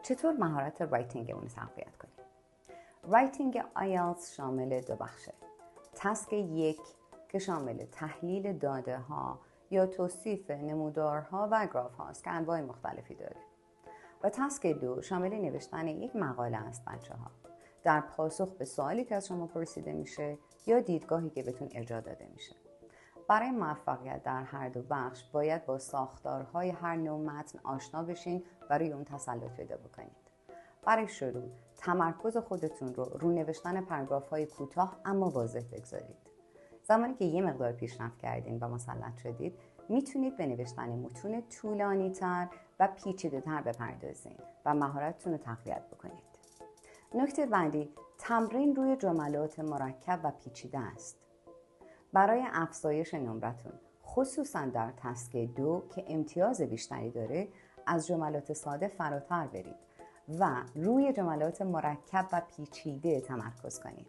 چطور مهارت رایتینگمون رو تقویت کنیم؟ رایتینگ آیلتس شامل 2 بخشه. تسک 1 که شامل تحلیل داده ها یا توصیف نمودارها و گراف هاست که انواع مختلفی داره. و تسک 2 شامل نوشتن یک مقاله است بچه ها، در پاسخ به سوالی که از شما پرسیده میشه یا دیدگاهی که بهتون ارجاع داده میشه. برای موفقیت در هر 2 بخش باید با ساختارهای هر نوع متن آشنا بشین و روی اون تسلط پیدا بکنید. برای شروع تمرکز خودتون رو نوشتن پاراگراف‌های کوتاه اما واضح بگذارید. زمانی که یه مقدار پیشرفت کردین و مسلط شدید، میتونید به نوشتن متون طولانی‌تر و پیچیده‌تر بپردازین و مهارتتون رو تقویت بکنید. نکته بعدی، تمرین روی جملات مرکب و پیچیده است. برای افزایش نمرتون، خصوصا در تسک 2 که امتیاز بیشتری داره، از جملات ساده فراتر برید و روی جملات مرکب و پیچیده تمرکز کنید.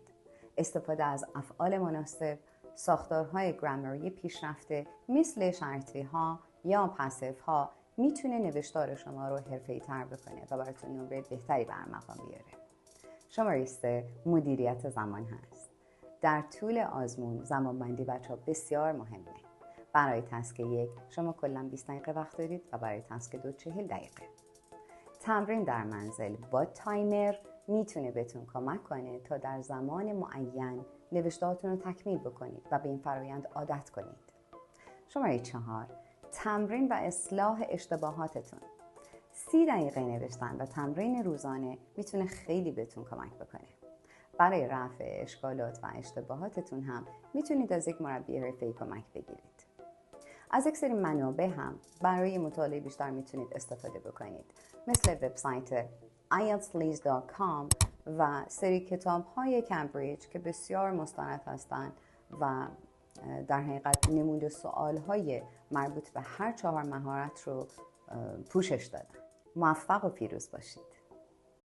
استفاده از افعال مناسب، ساختارهای گرامری پیشرفته مثل شرطی ها یا پسیو ها میتونه نوشتار شما رو حرفه‌ای تر بکنه و براتون نمره بهتری برمقام بیاره. شماره 3 مدیریت زمان هست. در طول آزمون زمانبندی بچه‌ها بسیار مهمه. برای تسک 1 شما کلاً 20 دقیقه وقت دارید و برای تسک 2 40 دقیقه. تمرین در منزل با تایمر میتونه بهتون کمک کنه تا در زمان معین نوشتهاتون رو تکمیل بکنید و به این فرایند عادت کنید. شماره 4 تمرین و اصلاح اشتباهاتتون. 30 دقیقه نوشتن و تمرین روزانه میتونه خیلی بهتون کمک بکنه. برای رفع اشکالات و اشتباهاتتون هم میتونید از یک مربی حرفه‌ای کمک بگیرید. از یک سری منابع هم برای مطالعه بیشتر میتونید استفاده بکنید، مثل وبسایت ieltsleads.com و سری کتاب‌های کمبریج که بسیار مستند هستند و در حقیقت نمود سوال‌های مربوط به هر 4 مهارت رو پوشش دادن. موفق و پیروز باشید.